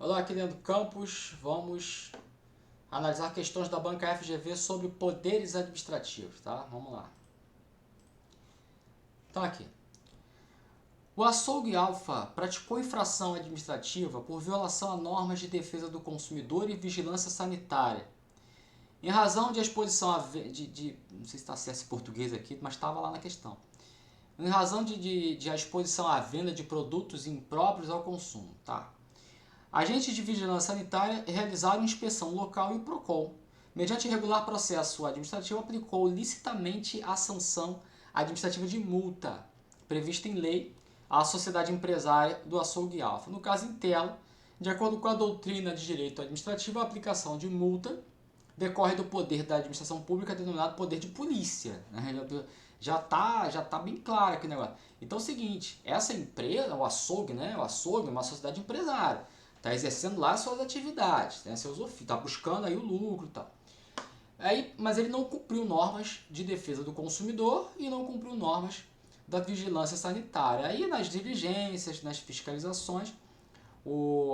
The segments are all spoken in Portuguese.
Olá, aqui dentro do campus, vamos analisar questões da banca FGV sobre poderes administrativos, tá? Vamos lá. Então aqui. O açougue Alfa praticou infração administrativa por violação a normas de defesa do consumidor e vigilância sanitária. Em razão de exposição a... não sei se está certo esse português aqui, mas estava lá na questão. Em razão de a exposição à venda de produtos impróprios ao consumo, tá? Agentes de vigilância sanitária realizaram inspeção local e o PROCON, mediante regular processo administrativo, aplicou licitamente a sanção administrativa de multa prevista em lei à sociedade empresária do açougue Alfa. No caso Intela, de acordo com a doutrina de direito administrativo, a aplicação de multa decorre do poder da administração pública denominado poder de polícia. Já tá bem claro aqui o negócio. Então é o seguinte, essa empresa, o açougue, né? O açougue é uma sociedade empresária. Está exercendo lá suas atividades, né, seus ofícios, está buscando aí o lucro e tal. Mas ele não cumpriu normas de defesa do consumidor e não cumpriu normas da vigilância sanitária. Aí nas diligências, nas fiscalizações,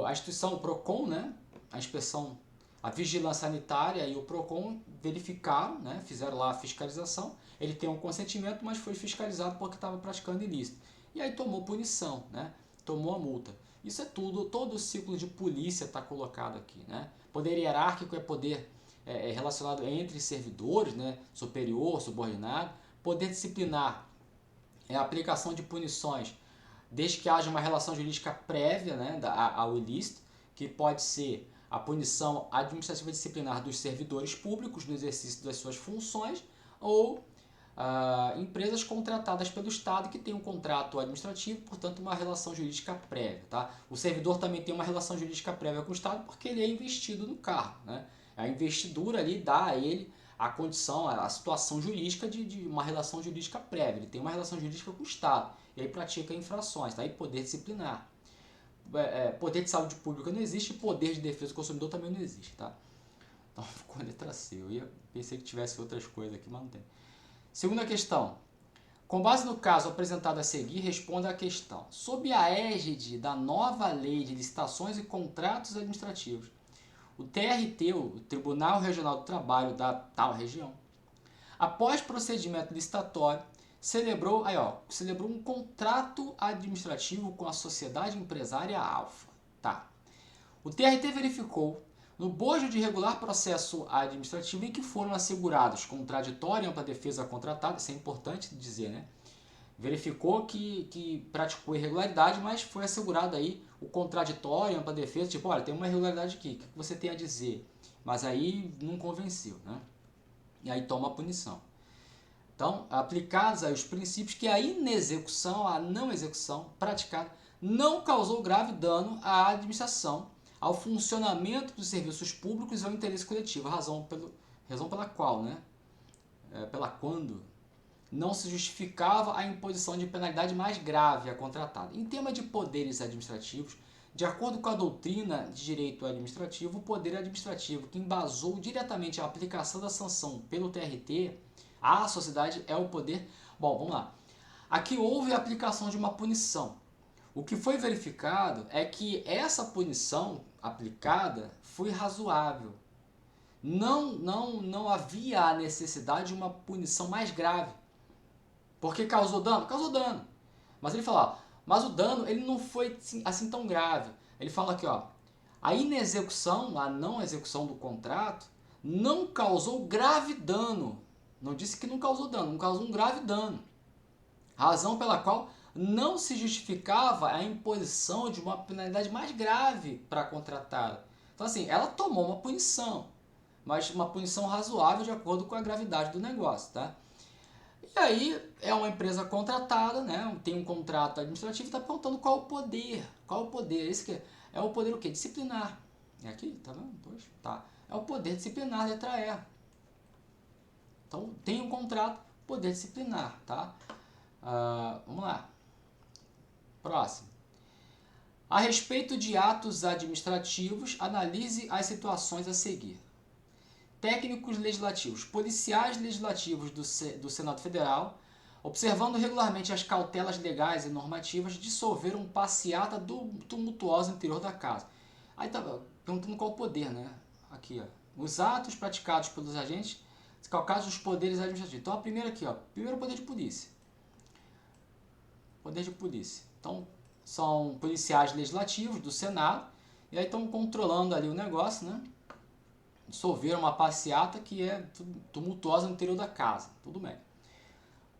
a instituição, o PROCON, né, a inspeção, a vigilância sanitária e o PROCON verificaram, né, fizeram lá a fiscalização. Ele tem um consentimento, mas foi fiscalizado porque estava praticando ilícito. E aí tomou punição, né, tomou a multa. Isso é tudo, todo o ciclo de polícia está colocado aqui, né? Poder hierárquico é poder relacionado entre servidores, né? Superior, subordinado. Poder disciplinar é a aplicação de punições desde que haja uma relação jurídica prévia, né, ao ilícito, que pode ser a punição administrativa disciplinar dos servidores públicos no exercício das suas funções ou empresas contratadas pelo Estado que tem um contrato administrativo, portanto uma relação jurídica prévia. Tá? O servidor também tem uma relação jurídica prévia com o Estado porque ele é investido no cargo. Né? A investidura ali dá a ele a condição, a situação jurídica de uma relação jurídica prévia. Ele tem uma relação jurídica com o Estado e aí pratica infrações. Tá? E poder disciplinar. Poder de saúde pública não existe, poder de defesa do consumidor também não existe. Tá? Então ficou a letra C. Pensei que tivesse outras coisas aqui, mas não tem. Segunda questão. Com base no caso apresentado a seguir, responda à questão. Sob a égide da nova Lei de Licitações e Contratos Administrativos, o TRT, o Tribunal Regional do Trabalho da tal região, após procedimento licitatório, celebrou um contrato administrativo com a sociedade empresária Alfa. Tá. O TRT verificou no bojo de regular processo administrativo em que foram assegurados contraditório e ampla defesa contratada, isso é importante dizer, né? Verificou que praticou irregularidade, mas foi assegurado aí o contraditório e ampla defesa, tipo, olha, tem uma irregularidade aqui, o que você tem a dizer? Mas aí não convenceu, né? E aí toma a punição. Então, aplicados aí os princípios que a inexecução, a não execução praticada, não causou grave dano à administração, ao funcionamento dos serviços públicos e ao interesse coletivo, razão pela qual, né, pela quando não se justificava a imposição de penalidade mais grave à contratada. Em tema de poderes administrativos, de acordo com a doutrina de direito administrativo, o poder administrativo que embasou diretamente a aplicação da sanção pelo TRT à sociedade é o poder... Bom, vamos lá. Aqui houve a aplicação de uma punição. O que foi verificado é que essa punição aplicada foi razoável. Não havia a necessidade de uma punição mais grave. Porque causou dano? Causou dano. Mas ele fala, mas o dano ele não foi assim tão grave. Ele fala aqui, ó, a inexecução, a não execução do contrato, não causou grave dano. Não disse que não causou dano, não causou um grave dano. Razão pela qual não se justificava a imposição de uma penalidade mais grave para a contratada. Então, assim, ela tomou uma punição, mas uma punição razoável de acordo com a gravidade do negócio, tá? E aí, é uma empresa contratada, né? Tem um contrato administrativo e está perguntando qual o poder. Qual o poder? Esse que é o poder o quê? Disciplinar. É aqui, tá vendo? Tá. É o poder disciplinar, letra E. Então, tem um contrato, poder disciplinar, tá? Vamos lá. Próximo. A respeito de atos administrativos, analise as situações a seguir. Técnicos legislativos, policiais legislativos do Senado Federal, observando regularmente as cautelas legais e normativas, dissolveram passeata tumultuosa no interior da casa. Aí tá perguntando qual o poder, né? Aqui, ó. Os atos praticados pelos agentes calcados nos poderes administrativos. Então, a primeira aqui, ó. Primeiro, poder de polícia. Poder de polícia. Então, são policiais legislativos do Senado. E aí estão controlando ali o negócio, né? Dissolveram uma passeata que é tumultuosa no interior da casa. Tudo bem.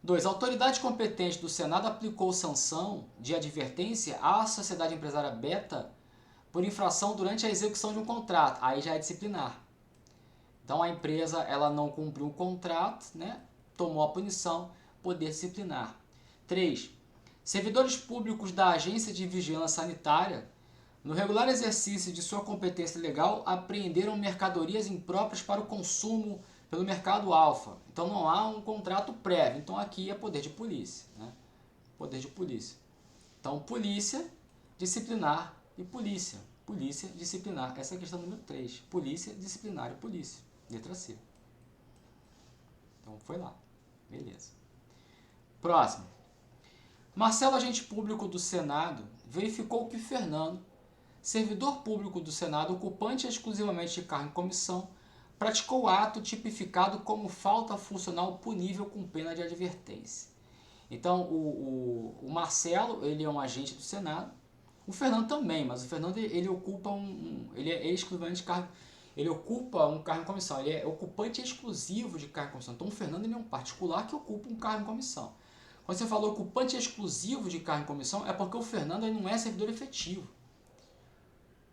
2. A autoridade competente do Senado aplicou sanção de advertência à sociedade empresária Beta por infração durante a execução de um contrato. Aí já é disciplinar. Então a empresa ela não cumpriu o contrato, né? Tomou a punição, poder disciplinar. 3. Servidores públicos da Agência de Vigilância Sanitária, no regular exercício de sua competência legal, apreenderam mercadorias impróprias para o consumo pelo mercado alfa. Então não há um contrato prévio. Então aqui é poder de polícia, né? Poder de polícia. Então polícia, disciplinar e polícia. Polícia, disciplinar. Essa é a questão número 3. Polícia, disciplinar e polícia. Letra C. Então foi lá. Beleza. Próximo. Marcelo, agente público do Senado, verificou que Fernando, servidor público do Senado, ocupante exclusivamente de cargo em comissão, praticou ato tipificado como falta funcional punível com pena de advertência. Então, o Marcelo, ele é um agente do Senado, o Fernando também, mas o Fernando ele ocupa ele é exclusivamente cargo, ele ocupa um cargo em comissão, ele é ocupante exclusivo de cargo em comissão. Então, o Fernando ele é um particular que ocupa um cargo em comissão. Quando você falou ocupante exclusivo de cargo em comissão, é porque o Fernando ele não é servidor efetivo.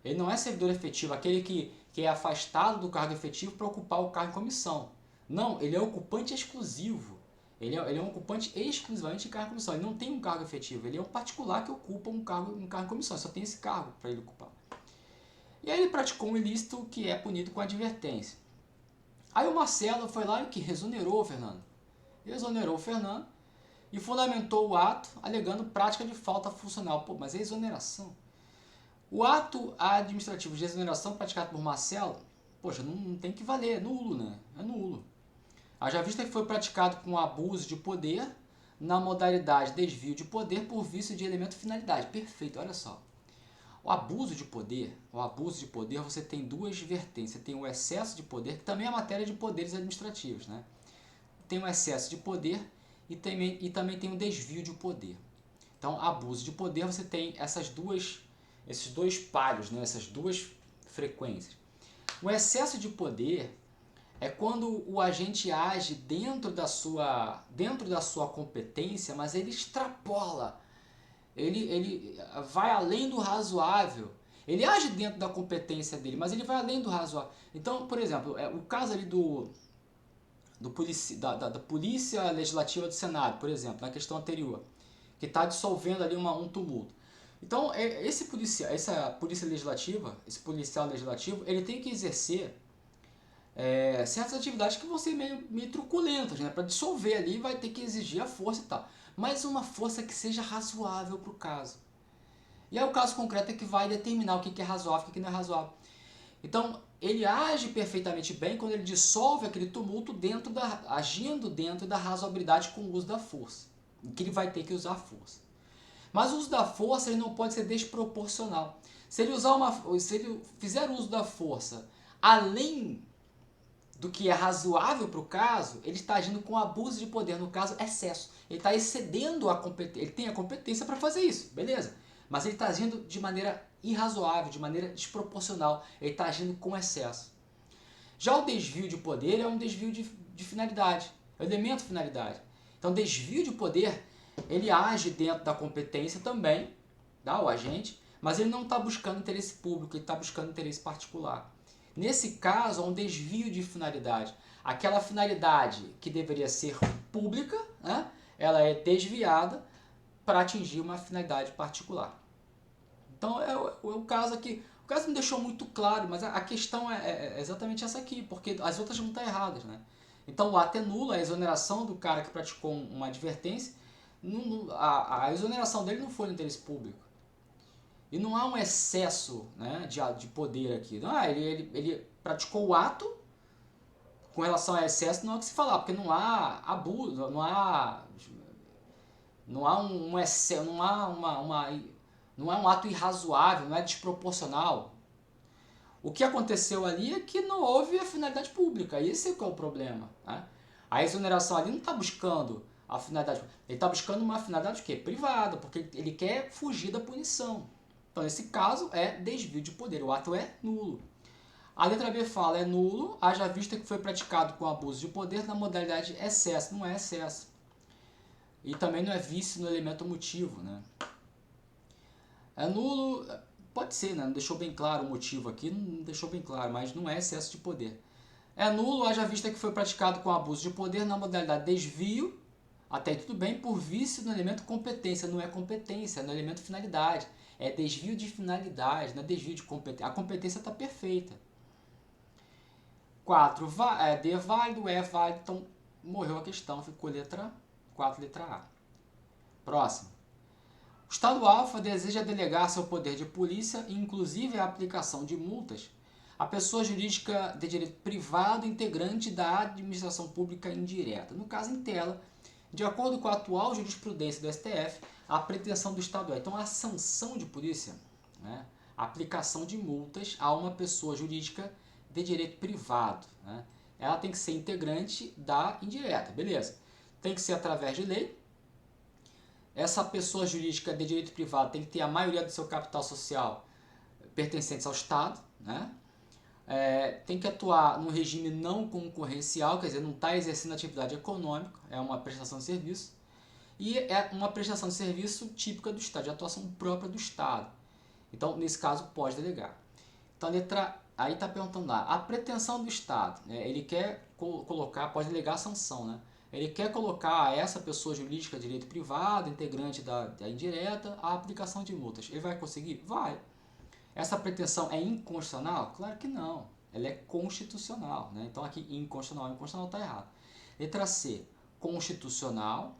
Ele não é servidor efetivo, aquele que é afastado do cargo efetivo para ocupar o cargo em comissão. Não, ele é ocupante exclusivo. Ele é um ocupante exclusivamente de cargo em comissão. Ele não tem um cargo efetivo, ele é um particular que ocupa um cargo em comissão. Ele só tem esse cargo para ele ocupar. E aí ele praticou um ilícito que é punido com advertência. Aí o Marcelo foi lá e que exonerou o Fernando. Exonerou o Fernando e fundamentou o ato alegando prática de falta funcional. Pô, mas é exoneração. O ato administrativo de exoneração praticado por Marcelo, poxa, não tem que valer, é nulo, né? É nulo. Haja vista que foi praticado com abuso de poder na modalidade desvio de poder por vício de elemento finalidade. Perfeito, olha só. O abuso de poder você tem duas vertentes. Você tem o excesso de poder, que também é matéria de poderes administrativos, né? Tem o excesso de poder e também tem o desvio de poder. Então, abuso de poder, você tem esses dois palhos, né? Essas duas frequências. O excesso de poder é quando o agente age dentro da sua competência, mas ele extrapola, ele vai além do razoável. Ele age dentro da competência dele, mas ele vai além do razoável. Então, por exemplo, o caso ali da Polícia Legislativa do Senado, por exemplo, na questão anterior, que está dissolvendo ali um tumulto. Então, essa polícia legislativa, esse policial legislativo, ele tem que exercer certas atividades que vão ser meio truculentas, né? Para dissolver ali vai ter que exigir a força e tal. Mas uma força que seja razoável para o caso. E aí o caso concreto é que vai determinar o que é razoável e o que não é razoável. Então, ele age perfeitamente bem quando ele dissolve aquele tumulto agindo dentro da razoabilidade com o uso da força. Que ele vai ter que usar a força. Mas o uso da força ele não pode ser desproporcional. Se ele fizer uso da força além do que é razoável para o caso, ele está agindo com abuso de poder, no caso, excesso. Ele está excedendo a competência, ele tem a competência para fazer isso, beleza. Mas ele está agindo de maneira irrazoável, de maneira desproporcional, ele está agindo com excesso. Já o desvio de poder é um desvio de finalidade, é um elemento finalidade. Então, desvio de poder, ele age dentro da competência também, o agente, mas ele não está buscando interesse público, ele está buscando interesse particular. Nesse caso, há um desvio de finalidade. Aquela finalidade que deveria ser pública, né, ela é desviada para atingir uma finalidade particular. Então, é o caso aqui. O caso não deixou muito claro, mas a questão é exatamente essa aqui, porque as outras não estão erradas, né? Então, o ato é nulo, a exoneração do cara que praticou uma advertência, a exoneração dele não foi no interesse público. E não há um excesso, né, de poder aqui. Ele praticou o ato, com relação a excesso não há o que se falar, porque não há abuso, não há um excesso, não há um ato irrazoável, não é desproporcional. O que aconteceu ali é que não houve a finalidade pública, esse é que é o problema, né? A exoneração ali não está buscando a finalidade, ele está buscando uma finalidade o quê? Privada, porque ele quer fugir da punição. Então, nesse caso, é desvio de poder, o ato é nulo. A letra B fala, é nulo, haja vista que foi praticado com abuso de poder na modalidade excesso, não é excesso. E também não é vício no elemento motivo, né? É nulo, pode ser, né? Não deixou bem claro o motivo aqui, não deixou bem claro, mas não é excesso de poder. É nulo, haja vista que foi praticado com abuso de poder na modalidade desvio, até aí tudo bem, por vício no elemento competência. Não é competência, é no elemento finalidade. É desvio de finalidade, não é desvio de competência. A competência está perfeita. 4, D é válido, E é válido, então morreu a questão, ficou letra 4, letra A. Próximo. O Estado alfa deseja delegar seu poder de polícia, inclusive a aplicação de multas, a pessoa jurídica de direito privado integrante da administração pública indireta. No caso em tela, de acordo com a atual jurisprudência do STF, a pretensão do Estado é, então, a sanção de polícia, né? A aplicação de multas a uma pessoa jurídica de direito privado, né? Ela tem que ser integrante da indireta, beleza? Tem que ser através de lei. Essa pessoa jurídica de direito privado tem que ter a maioria do seu capital social pertencentes ao Estado, né? Tem que atuar num regime não concorrencial, quer dizer, não está exercendo atividade econômica, é uma prestação de serviço. E é uma prestação de serviço típica do Estado, de atuação própria do Estado. Então, nesse caso, pode delegar. Então, aí está perguntando lá, a pretensão do Estado, né, ele quer colocar, pode delegar a sanção, né? Ele quer colocar a essa pessoa jurídica de direito privado, integrante da indireta, a aplicação de multas. Ele vai conseguir? Vai. Essa pretensão é inconstitucional? Claro que não. Ela é constitucional, né? Então aqui inconstitucional está errado. Letra C, constitucional,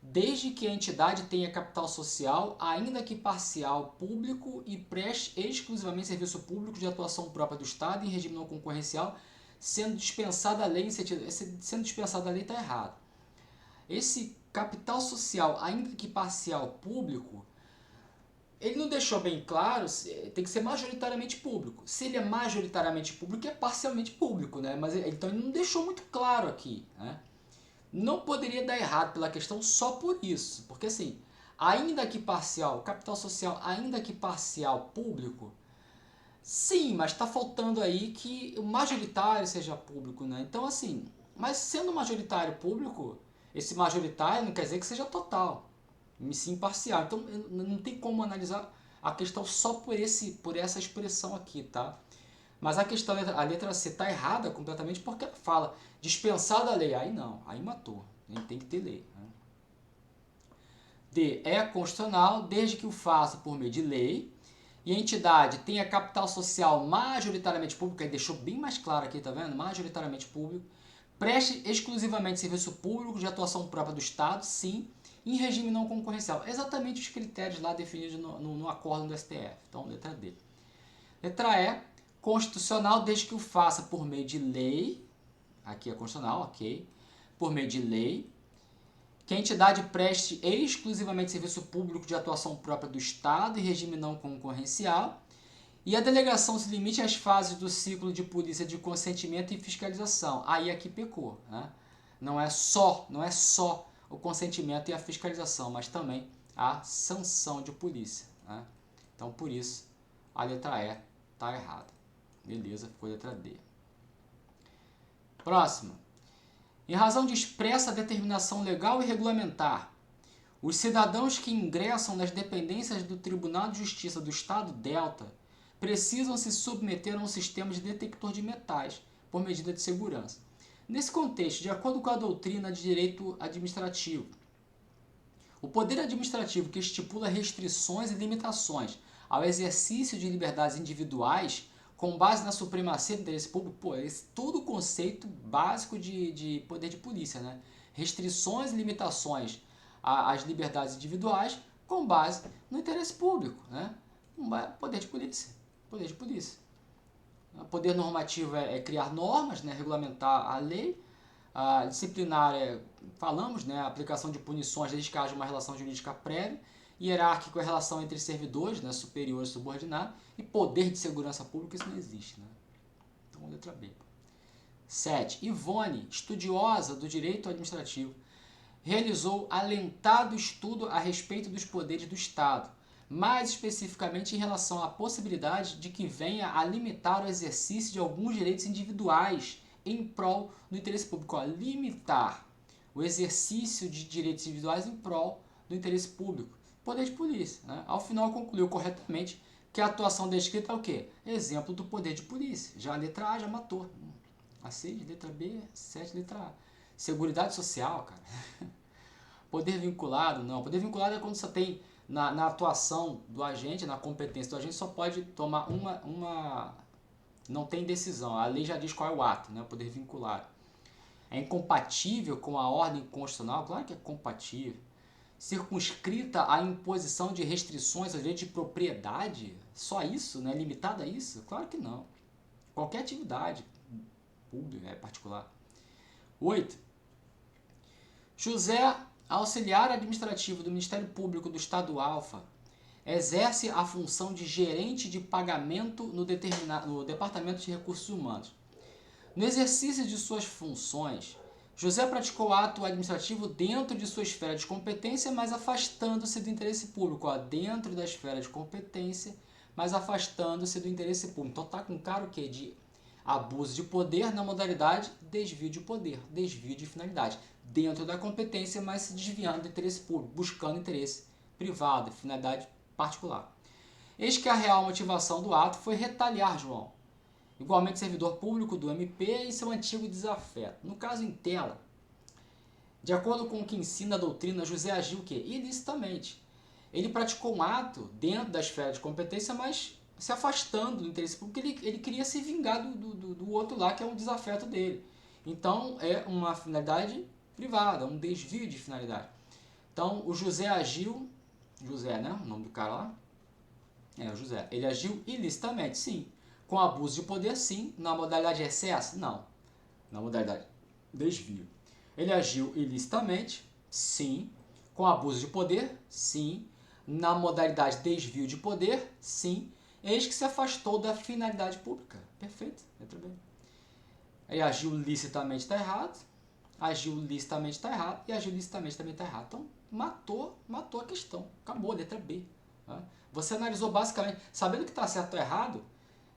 desde que a entidade tenha capital social, ainda que parcial, público e preste exclusivamente serviço público de atuação própria do Estado em regime não concorrencial, sendo dispensada a lei, sendo dispensada a lei está errado. Esse capital social, ainda que parcial, público, ele não deixou bem claro, tem que ser majoritariamente público. Se ele é majoritariamente público, é parcialmente público, né? Mas então ele não deixou muito claro aqui, né? Não poderia dar errado pela questão só por isso, porque assim, ainda que parcial, capital social, ainda que parcial, público, sim, mas está faltando aí que o majoritário seja público, né? Então assim, mas sendo majoritário público, esse majoritário não quer dizer que seja total, sim parcial. Então não tem como analisar a questão só por essa expressão aqui, tá? Mas a questão, a letra C está errada completamente porque ela fala dispensada a lei. Aí não, aí matou. Nem tem que ter lei. Né? D. É constitucional desde que o faça por meio de lei e a entidade tenha capital social majoritariamente público, aí deixou bem mais claro aqui, tá vendo? Majoritariamente público. Preste exclusivamente serviço público de atuação própria do Estado, sim, em regime não concorrencial. Exatamente os critérios lá definidos no acórdão do STF. Então, letra D. Letra E. Constitucional desde que o faça por meio de lei, aqui é constitucional, ok, por meio de lei, que a entidade preste exclusivamente serviço público de atuação própria do Estado em regime não concorrencial, e a delegação se limite às fases do ciclo de polícia de consentimento e fiscalização. Aí aqui pecou, né? Não é só o consentimento e a fiscalização, mas também a sanção de polícia, né? Então, por isso, a letra E está errada. Beleza, ficou a letra D. Próxima. Em razão de expressa determinação legal e regulamentar, os cidadãos que ingressam nas dependências do Tribunal de Justiça do Estado Delta precisam se submeter a um sistema de detector de metais, por medida de segurança. Nesse contexto, de acordo com a doutrina de direito administrativo, o poder administrativo que estipula restrições e limitações ao exercício de liberdades individuais com base na supremacia do interesse público, esse todo o conceito básico de poder de polícia, né? Restrições e limitações às liberdades individuais com base no interesse público, né? Poder de polícia. Poder de polícia. O poder normativo é criar normas, né? Regulamentar a lei. A disciplinar falamos, né? A aplicação de punições desde que haja uma relação jurídica prévia. hierárquico é a relação entre servidores, né, superior e subordinado, e poder de segurança pública, isso não existe. Né? Então, letra B. 7. Ivone, estudiosa do direito administrativo, realizou alentado estudo a respeito dos poderes do Estado, mais especificamente em relação à possibilidade de que venha a limitar o exercício de alguns direitos individuais em prol do interesse público. Ó, limitar o exercício de direitos individuais em prol do interesse público. Poder de polícia. Né? Ao final, concluiu corretamente que a atuação descrita é o quê? Exemplo do poder de polícia. Já a letra A já matou. A 6, letra B, 7, letra A. Seguridade social, cara. Poder vinculado, não. Poder vinculado é quando você tem na atuação do agente, na competência do agente, só pode tomar uma... Não tem decisão. A lei já diz qual é o ato, né? Poder vinculado. É incompatível com a ordem constitucional? Claro que é compatível. Circunscrita à imposição de restrições ao direito de propriedade? Só isso, né? Limitada a isso? Claro que não. Qualquer atividade pública, particular. 8. José, auxiliar administrativo do Ministério Público do Estado Alfa, exerce a função de gerente de pagamento no Departamento de Recursos Humanos. No exercício de suas funções, José praticou ato administrativo dentro de sua esfera de competência, mas afastando-se do interesse público. Ó, dentro da esfera de competência, mas afastando-se do interesse público. Então tá com cara o quê? De abuso de poder na modalidade desvio de poder, desvio de finalidade. Dentro da competência, mas se desviando do interesse público, buscando interesse privado, finalidade particular. Eis que a real motivação do ato foi retaliar João, igualmente servidor público do MP e seu antigo desafeto. No caso em tela, de acordo com o que ensina a doutrina, José agiu o quê? Ilicitamente. Ele praticou um ato dentro da esfera de competência, mas se afastando do interesse público, ele queria se vingar do outro lá, que é um desafeto dele. Então, é uma finalidade privada, um desvio de finalidade. Então, o José agiu, José, né? O nome do cara lá? É, o José. Ele agiu ilicitamente, sim. Com abuso de poder, sim. Na modalidade excesso? Não. Na modalidade desvio. Ele agiu ilicitamente? Sim. Com abuso de poder? Sim. Na modalidade desvio de poder? Sim. Eis que se afastou da finalidade pública. Perfeito. Letra B. Ele agiu licitamente, está errado. Agiu licitamente, está errado. E agiu licitamente também está errado. Então, matou a questão. Acabou, letra B. Né? Você analisou basicamente, sabendo que está certo ou errado,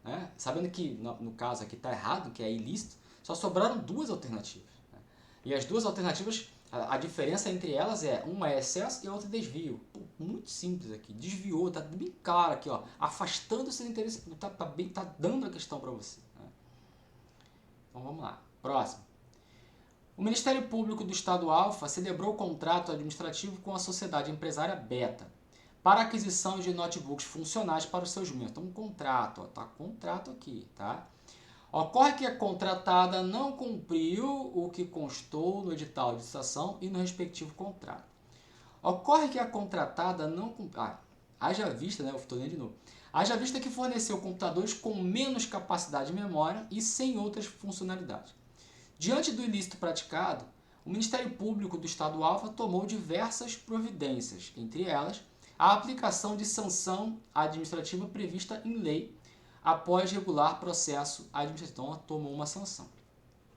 né? Sabendo que, no caso aqui, está errado, que é ilícito, só sobraram duas alternativas. Né? E as duas alternativas, a diferença entre elas é, uma é excesso e a outra é desvio. Pô, muito simples aqui. Desviou, está bem claro aqui, ó, afastando-se do interesse, tá dando a questão para você. Né? Então vamos lá. Próximo. O Ministério Público do Estado Alfa celebrou o contrato administrativo com a sociedade empresária Beta para aquisição de notebooks funcionais para os seus membros. Então, um contrato, tá contrato aqui, tá? Ocorre que a contratada não cumpriu o que constou no edital de licitação e no respectivo contrato. Ocorre que a contratada não cumpriu... haja vista, né? Eu estou lendo de novo. Haja vista que forneceu computadores com menos capacidade de memória e sem outras funcionalidades. Diante do ilícito praticado, o Ministério Público do Estado Alfa tomou diversas providências, entre elas a aplicação de sanção administrativa prevista em lei após regular processo administrativo. Então, tomou uma sanção.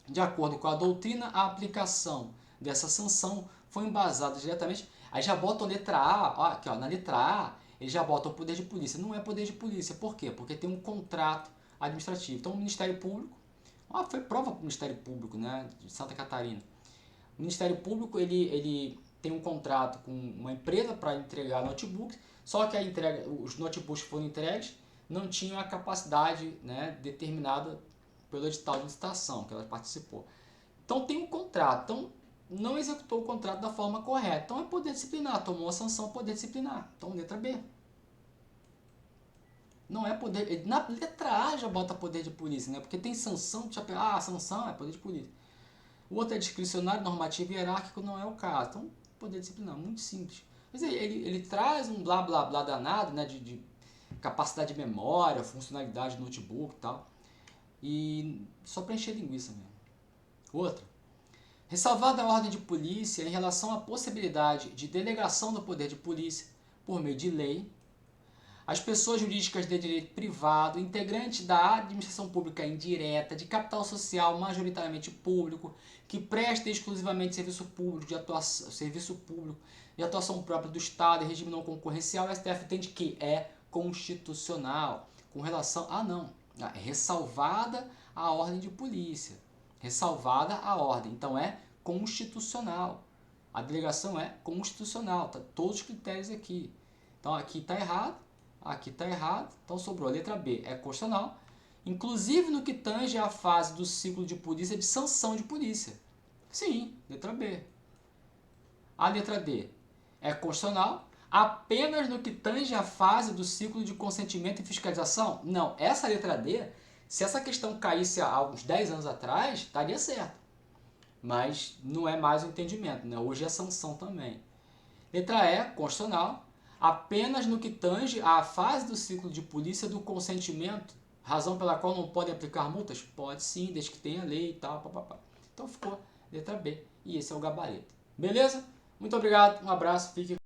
De acordo com a doutrina, a aplicação dessa sanção foi embasada diretamente. Aí já botam letra A, ó, aqui, ó, na letra A, eles já botam poder de polícia. Não é poder de polícia. Por quê? Porque tem um contrato administrativo. Então, o Ministério Público, foi prova para o Ministério Público, né, de Santa Catarina. O Ministério Público, ele tem um contrato com uma empresa para entregar notebooks, só que os notebooks que foram entregues não tinham a capacidade, né, determinada pelo edital de licitação que ela participou. Então tem um contrato, então não executou o contrato da forma correta. Então é poder disciplinar, tomou a sanção poder disciplinar. Então letra B. Não é poder, na letra A já bota poder de polícia, né? Porque tem sanção, a sanção é poder de polícia. O outro é discricionário, normativo e hierárquico, não é o caso. Então, poder disciplinar, muito simples. Mas ele traz um blá blá blá danado, né, de capacidade de memória, funcionalidade do notebook e tal. E só para encher linguiça mesmo. Outra. Ressalvada a ordem de polícia em relação à possibilidade de delegação do poder de polícia por meio de lei. As pessoas jurídicas de direito privado, integrantes da administração pública indireta, de capital social majoritariamente público, que prestem exclusivamente serviço público de atuação própria do Estado em regime não concorrencial, o STF entende que é constitucional. Com relação é ressalvada a ordem de polícia. Ressalvada a ordem, então é constitucional. A delegação é constitucional, tá todos os critérios aqui. Então aqui está errado. Aqui está errado, então sobrou a letra B, é constitucional, inclusive no que tange à fase do ciclo de polícia de sanção de polícia. Sim, letra B. A letra D é constitucional apenas no que tange à fase do ciclo de consentimento e fiscalização? Não, essa letra D, se essa questão caísse há uns 10 anos atrás, estaria certo. Mas não é mais o entendimento, né? Hoje é sanção também. Letra E, constitucional, apenas no que tange à fase do ciclo de polícia do consentimento, razão pela qual não podem aplicar multas? Pode sim, desde que tenha lei e tal, papapá. Então ficou letra B, e esse é o gabarito. Beleza? Muito obrigado, um abraço, fique